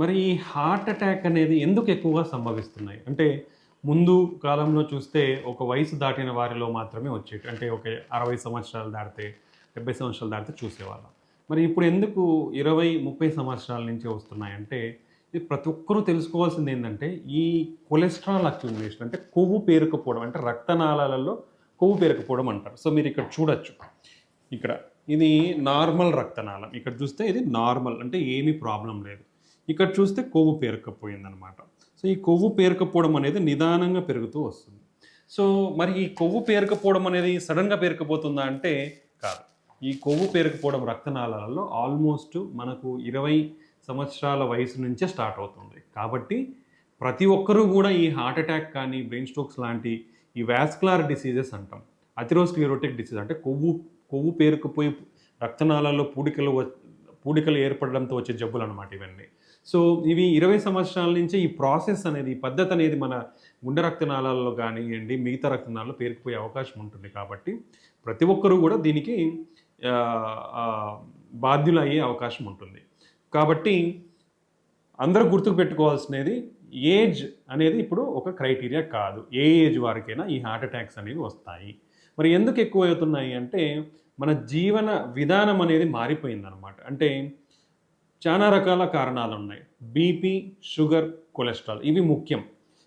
మరి ఈ heart attack అనేది ఎందుకు ఎక్కువగా సంభవిస్తున్నాయి? అంటే ముందు కాలంలో చూస్తే ఒక వయసు దాటిన వారిలో మాత్రమే వచ్చేవి. అంటే ఒక 60 సంవత్సరాలు దాటితే, 70 సంవత్సరాలు దాటితే చూసేవాళ్ళం. మరి ఇప్పుడు ఎందుకు 20, 30 సంవత్సరాల నుంచే వస్తున్నాయంటే, ఇది ప్రతి ఒక్కరూ తెలుసుకోవాల్సింది ఏందంటే, ఈ కొలెస్ట్రాల్ అక్యుములేషన్ అంటే కొవ్వు పేరుకుపోవడం అంటే రక్తనాళాలలో కొవ్వు పేరుకుపోవడం అంటారు. సో మీరు ఇక్కడ చూడొచ్చు. ఇక్కడ ఇది నార్మల్ రక్తనాళం. ఇక్కడ చూస్తే ఇది నార్మల్ అంటే ఏమీ ప్రాబ్లమ్ లేదు. ఇక్కడ చూస్తే కొవ్వు పేరుకుపోయిందనమాట. సో ఈ కొవ్వు పేరుకుపోవడం అనేది నిదానంగా పెరుగుతూ వస్తుంది. సో మరి ఈ కొవ్వు పేరుకుపోవడం అనేది సడన్గా పేరుకుపోతుందా అంటే కాదు. ఈ కొవ్వు పేరుకుపోవడం రక్తనాళాలలో ఆల్మోస్ట్ మనకు 20 సంవత్సరాల వయసు నుంచే స్టార్ట్ అవుతుంది. కాబట్టి ప్రతి ఒక్కరూ కూడా ఈ హార్ట్ అటాక్ కానీ బ్రెయిన్ స్ట్రోక్స్ లాంటి ఈ వాస్కులర్ డిసీజెస్ అంటాం. అథెరోస్క్లెరోటిక్ డిసీజ్ అంటే కొవ్వు కొవ్వు పేరుకుపోయి రక్తనాళాల్లో పూడికలు ఏర్పడడంతో వచ్చే జబ్బులు అనమాట ఇవన్నీ. సో ఇవి 20 సంవత్సరాల నుంచే ఈ ప్రాసెస్ అనేది ఈ పద్ధతి అనేది మన గుండె రక్తనాళాల్లో కానివ్వండి మిగతా రక్తనాళాల్లో పేరుకుపోయే అవకాశం ఉంటుంది. కాబట్టి ప్రతి ఒక్కరూ కూడా దీనికి బాధ్యులయ్యే అవకాశం ఉంటుంది. కాబట్టి అందరూ గుర్తుకు పెట్టుకోవాల్సినది ఏజ్ అనేది ఇప్పుడు ఒక క్రైటీరియా కాదు. ఏ ఏజ్ వారికైనా ఈ హార్ట్ అటాక్స్ అనేవి వస్తాయి. మరి ఎందుకు ఎక్కువ అవుతున్నాయి అంటే మన జీవన విధానం అనేది మారిపోయిందనమాట. అంటే చాలా రకాల కారణాలు ఉన్నాయి. బీపీ, షుగర్, కొలెస్ట్రాల్ ఇవి ముఖ్యం.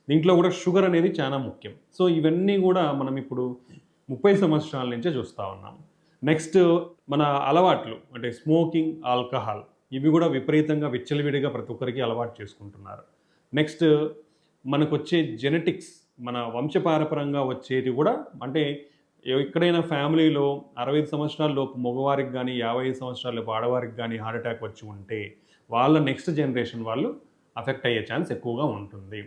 దీంట్లో కూడా షుగర్ అనేది చాలా ముఖ్యం. సో ఇవన్నీ కూడా మనం ఇప్పుడు 30 సంవత్సరాల నుంచే చూస్తూ ఉన్నాం. నెక్స్ట్ మన అలవాట్లు అంటే స్మోకింగ్, ఆల్కహాల్ ఇవి కూడా విపరీతంగా విచ్చలవిడిగా ప్రతి ఒక్కరికి అలవాటు చేసుకుంటున్నారు. నెక్స్ట్ మనకొచ్చే జెనెటిక్స్ మన వంశపారపరంగా వచ్చేది కూడా అంటే ఎక్కడైనా ఫ్యామిలీలో 65 సంవత్సరాల లోపు మగవారికి కానీ 55 సంవత్సరాల లోపు ఆడవారికి కానీ హార్ట్ అటాక్ వచ్చి ఉంటే వాళ్ళ నెక్స్ట్ జనరేషన్ వాళ్ళు అఫెక్ట్ అయ్యే ఛాన్స్ ఎక్కువగా ఉంటుంది.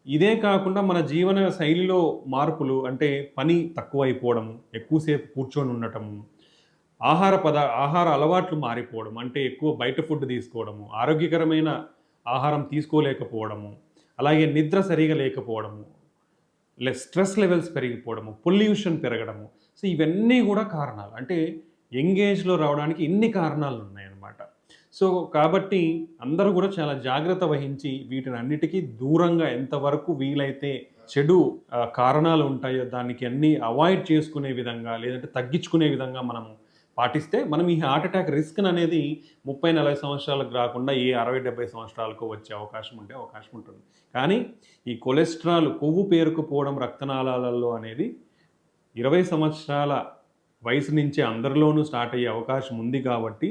ఇదే కాకుండా మన జీవన శైలిలో మార్పులు అంటే పని తక్కువైపోవడము, ఎక్కువసేపు కూర్చొని ఉండటము, ఆహార అలవాట్లు మారిపోవడం అంటే ఎక్కువ బయట ఫుడ్ తీసుకోవడము, ఆరోగ్యకరమైన ఆహారం తీసుకోలేకపోవడము, అలాగే నిద్ర సరిగా లేకపోవడము, స్ట్రెస్ లెవెల్స్ పెరిగిపోవడము, పొల్యూషన్ పెరగడము. సో ఇవన్నీ కూడా కారణాలు. అంటే యంగ్ ఏజ్లో రావడానికి ఇన్ని కారణాలు ఉన్నాయన్నమాట. సో కాబట్టి అందరూ కూడా చాలా జాగ్రత్త వహించి వీటిని అన్నిటికీ దూరంగా ఎంతవరకు వీలైతే చెడు కారణాలు ఉంటాయో దానికి అన్నీ అవాయిడ్ చేసుకునే విధంగా లేదంటే తగ్గించుకునే విధంగా మనము పాటిస్తే మనం ఈ హార్ట్ అటాక్ రిస్క్ అనేది 30-40 సంవత్సరాలకు రాకుండా ఏ 60-70 సంవత్సరాలకు వచ్చే అవకాశం ఉంటుంది. కానీ ఈ కొలెస్ట్రాల్ కొవ్వు పేరుకుపోవడం రక్తనాళాలలో అనేది 20 సంవత్సరాల వయసు నుంచే అందరిలోనూ స్టార్ట్ అయ్యే అవకాశం ఉంది. కాబట్టి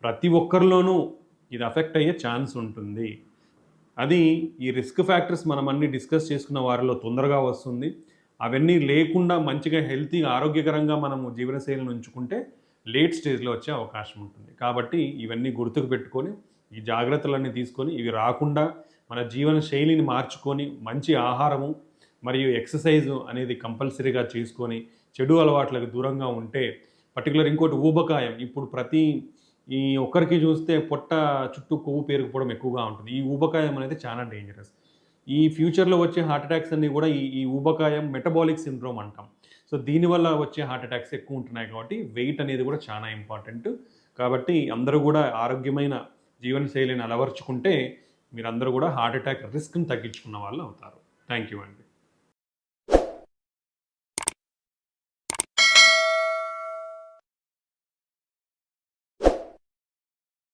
ప్రతి ఒక్కరిలోనూ ఇది అఫెక్ట్ అయ్యే ఛాన్స్ ఉంటుంది. అది ఈ రిస్క్ ఫ్యాక్టర్స్ మనం అన్ని డిస్కస్ చేసుకున్న వారిలో తొందరగా వస్తుంది. అవన్నీ లేకుండా మంచిగా హెల్తీగా ఆరోగ్యకరంగా మనము జీవనశైలిని ఉంచుకుంటే లేట్ స్టేజ్లో వచ్చే అవకాశం ఉంటుంది. కాబట్టి ఇవన్నీ గుర్తుకు పెట్టుకొని ఈ జాగ్రత్తలన్నీ తీసుకొని ఇవి రాకుండా మన జీవన శైలిని మార్చుకొని మంచి ఆహారము మరియు ఎక్సర్సైజు అనేది కంపల్సరీగా చేసుకొని చెడు అలవాట్లకు దూరంగా ఉంటే పర్టికులర్ ఇంకోటి ఊబకాయం ఇప్పుడు ఈ ఒక్కరికి చూస్తే పొట్ట చుట్టూ కొవ్వు పేరుకుపోవడం ఎక్కువగా ఉంటుంది. ఈ ఊబకాయం అనేది చాలా డేంజరస్. ఈ ఫ్యూచర్లో వచ్చే హార్ట్ అటాక్స్ అన్నీ కూడా ఈ ఊబకాయం మెటబాలిక్ సిండ్రోమ్ అంటాం. సో దీనివల్ల వచ్చే హార్ట్ అటాక్స్ ఎక్కువ ఉంటున్నాయి. కాబట్టి వెయిట్ అనేది కూడా చాలా ఇంపార్టెంట్. కాబట్టి అందరూ కూడా ఆరోగ్యమైన జీవనశైలిని అలవర్చుకుంటే మీరందరూ కూడా హార్ట్ అటాక్ రిస్క్ని తగ్గించుకున్న వాళ్ళు అవుతారు. థ్యాంక్ యూ అండి.